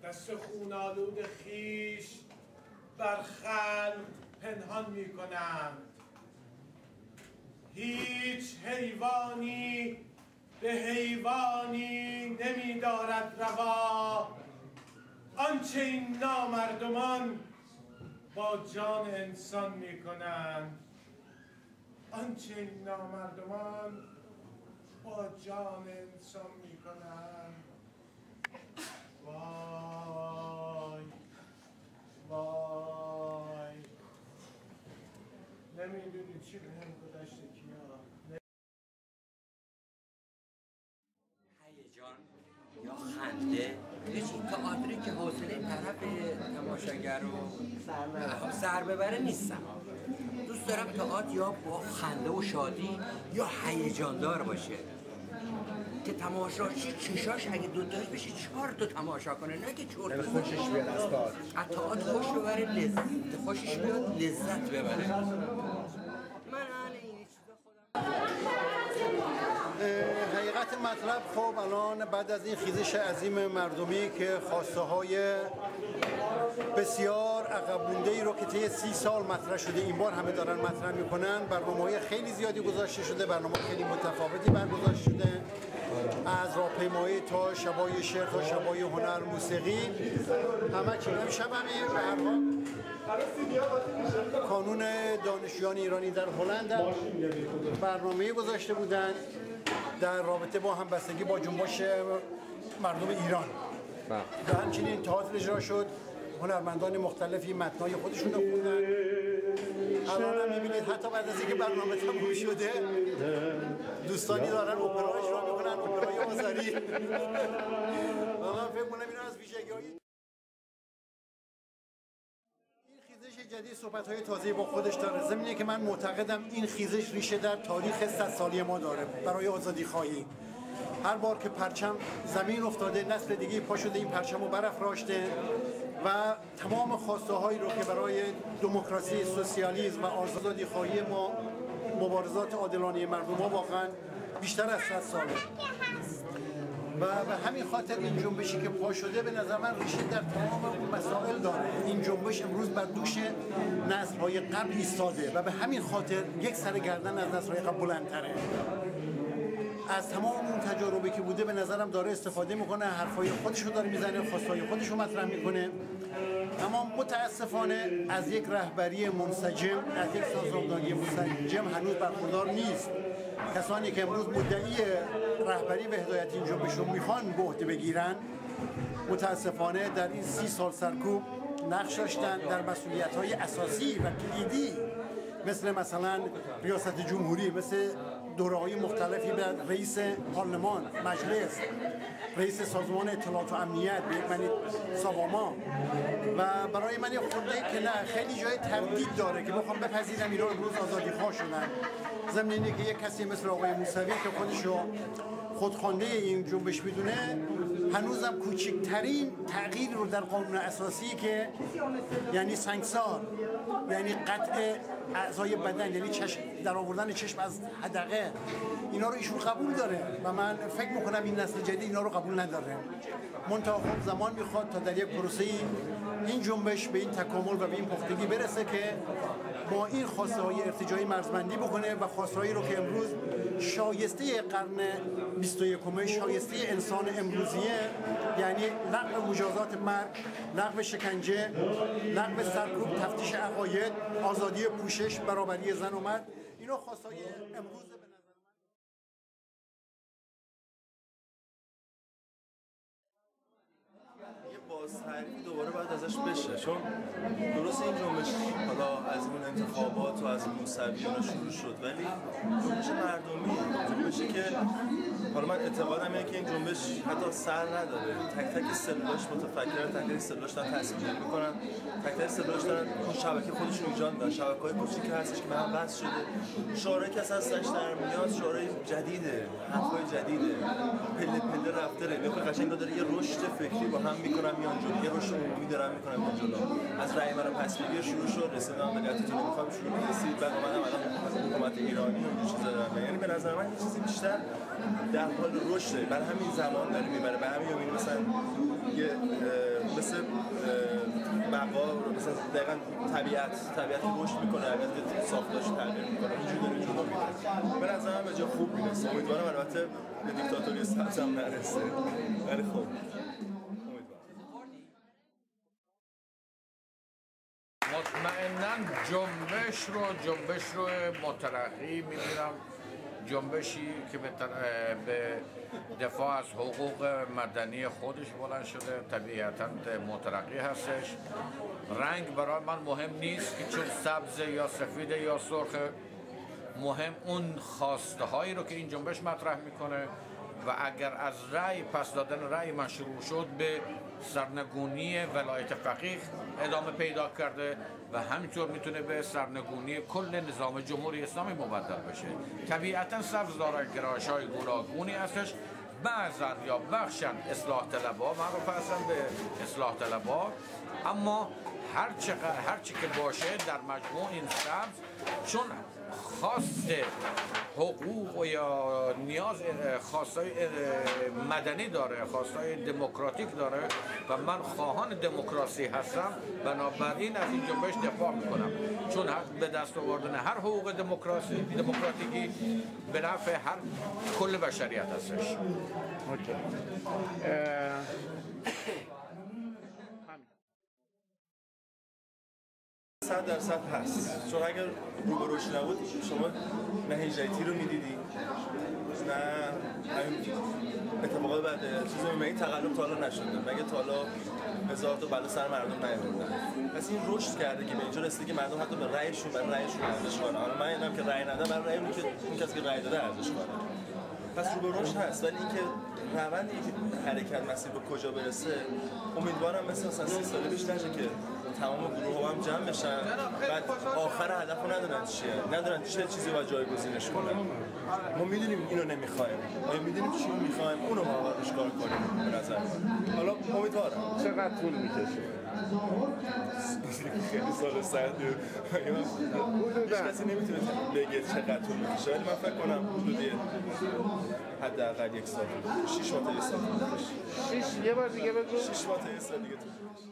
دست خون‌آلود خویش بر خلق پنهان می‌کنند. هیچ حیوانی به حیوانی نمی‌دارد روا، آنچه این نامردمان با جان انسان می‌کنند. آنچه این نامردمان با جان انسان می‌کنند. وای وای، نمیدونی چی بهم گذشته کیا. هیجان یا خنده هیچ تئاتری که حوصله طرف تماشاگر رو سر ببره نیستم. دوست دارم تئاتر یا با خنده و شادی یا هیجاندار باشه که تماشاچی چشاش اگه دوتاش بشه 4 تا تماشا کنه، نه که چرت خوشش بیاد از تئاتر. از تئاتر خوش ببره، خوشش بیاد، لذت ببره. حقیقت مطلب خب الان بعد از این خیزش عظیم مردمی که خواسته های بسیار عقب مونده ای رو که طی 30 سال مطرح شده این بار همه دارن مطرح میکنن، برنامه‌های خیلی زیادی گذاشته شده، برنامه خیلی متفاوتی برگزار شده، از راهپیمایی تا شبای شعر تا شبای هنر، موسیقی، همه چی. امشب هم به هر حال کانون دانشجویان ایرانی در هلند برنامه گذاشته بودند در رابطه با همبستگی با جنبش مردم ایران و همچنین تئاتر اجرا شد. هنرمندان مختلفی متنای خودشون رو خوندن. الان هم می‌بینید حتی بعد از اینکه برنامه تموم شده دوستانی دارن اپرا اجرا میکنن، اپرای آذری. و من فکر کنم اینا از ویژگی‌های این خیزش جدید صحبت‌های تازه‌ای با خودش داره. ضمن که من معتقدم این خیزش ریشه در تاریخ 100 سالی ما داره برای آزادی‌خواهی. هر بار که پرچم زمین افتاده نسل دیگه پا شده این پرچم رو برافراشته و تمام خواسته هایی رو که برای دموکراسی، سوسیالیسم و آزادی‌خواهی ما مبارزات عادلانه مردم ها واقعا بیشتر از 100 ساله و به همین خاطر این جنبشی که پا شده به نظر من ریشه در تمام مسائل داره. این جنبش امروز بر دوش نسل‌های قبل ایستاده و به همین خاطر یک سر گردن از نسل‌های قبل بلندتره. از تمام اون تجاربی که بوده به نظرم داره استفاده میکنه، حرفای خودشو داره میزنه، خواستای خودشو مطرح میکنه. اما متاسفانه از یک رهبری منسجم، از یک سازماندهی منسجم هنوز برخوردار نیست. کسانی که امروز مدعی رهبری و هدایت این جنبش رو میخوان به عهده بگیرن متاسفانه در این 30 سال سرکوب نقش داشتن در مسئولیت‌های اساسی و کلیدی مثلا ریاست جمهوری، مثل دوره‌های مختلفی به رئیس پارلمان، مجلس، رئیس سازمان اطلاعات و امنیت به یک معنی ساواما. و برای من خورده که نه خیلی جای تردید داره که بخوام بپذیرم اینا امروز آزادی‌خواه شدن. ضمن اینه که یک کسی مثل آقای موسوی که خودشو خودخوانده این جنبش میدونه هنوزم کوچکترین تغییر رو در قانون اساسی که یعنی سنگسار، یعنی قطع اعضای بدن، یعنی چشم در آوردن چشم از حدقه، اینا رو ایشون قبول داره و من فکر میکنم این نسل جدید اینا رو قبول نداره. منتها خب زمان میخواد تا در یک پروسه این جنبش به این تکامل و به این پختگی برسه که با این خواسته های ارتجاعی مرزبندی بکنه و خواسته هایی رو که امروز شایسته قرن 21 شایسته انسان امروزیه، یعنی لغو مجازات مرگ، لغو شکنجه، لغو سرکوب، تفتیش عقاید، آزادی پوشش، برابری زن و مرد، اینا خواسته های امروز به نظر بازتعریف دوباره باید ازش بشه، چون درست این جنبش حالا از اون انتخابات و از موسوی اینا شروع شد، ولی جنبش مردمی، جنبشی که حالا من اعتقادم اینه که این جنبش حتی سر نداره، تک تک سلولاش متفکرن، تک تک سلولاش دارن تصمیم گیری میکنن، تک تک سلولاش دارن اون شبکه خودشون ایجاد میدن، شبکه‌های کوچیکی هستش که به هم وصل شده، شعارهایی که ازش در میاد شعارهای جدیده، حرفای جدیده، پله پله رفته میخواد قشنگ داره یه رشد فکری با هم میکنن میان جلو، یه رشد عمومی دارن میکنن میان جلو. از رأی مرا پسگیری شروع شد، رسیدن به ملیتتون میخوام شروع می‌رسید، بعد اومدم الان حکومت ایرانی و چیزا دارن، یعنی به نظر من یه چیزی بیشتر در حال رشده، برای همین زمان داره میبره، به همین میبینیم مثلا یه مثل بقا مثلا دقیقاً طبیعت رشد میکنه، اگر ساختارش تغییر میکنه اینجوری داره جلو میره. به نظرم به جا خوب میرسه. امیدوارم البته به دیکتاتوری سبز هم نرسه، ولی خب مطمئناً جنبش رو مترقی می‌بینم، جنبشی که به دفاع از حقوق مدنی خودش بلند شده، طبیعتاً مترقی هستش. رنگ برای من مهم نیست که چون سبز یا سفید یا سرخ، مهم اون خواسته هایی رو که این جنبش مطرح میکنه و اگر از رأی پس دادن رأی من شروع شد به سرنگونی ولایت فقیه ادامه پیدا کرده و همینطور میتونه به سرنگونی کل نظام جمهوری اسلامی مبدل بشه. طبیعتا سبز داره گرایش‌های گوناگونی هستش، بعضن یا بخشن اصلاح طلبها معروف هستن به اصلاح طلبها، اما هر چی که باشه در مجموع این سبز چون خواست حقوق و یا نیاز خواستای مدنی داره، خواستای دموکراتیک داره و من خواهان دموکراسی هستم، بنابراین از این جنبش دفاع میکنم، چون به دست آوردن هر حقوق دموکراتیکی به نفع کل بشریت هستش. 100% هست، چون اگر روبروش نبود شما نه هیجایتی رو میدیدی نه همین اتفاقات بعد چیزی مگه تقلب تا حالا نشده، مگه تا حالا هزار تا بلا سر مردم نیاوردن. پس این رشد کرده که به اینجا رسیده که مردم حتی به رأیشون ارزش قائلن. حالا من اینم که رأی ندادم، من رأی اون که اون کسی که رأی داده ارزش قائلن. پس رو به رشد هست، ولی اینکه روند حرکت مسیر به کجا برسه امیدوارم مثلا 30 سال پیش نشه که تمام گروه هم جمع بشن بعد آخر هدف رو ندارن چیه، ندارن چه چیزی باید جایگزینش کنن. ما میدونیم اینو نمیخوایم، آیا میدونیم چی رو میخوایم، اونو ما باید کار کنیم. به نظر حالا امیدوارم. چقدر طول میکشه؟ خیلی سال سردی هیچ کسی نمیتونه بگه چقدر طول میکشه، ولی من فکر کنم حدودی حداقل 1 سال 6 ماه تا 1 سال 6 یه بار دیگه بگو 6 ماه تا 1 سال دیگه طول میکشه.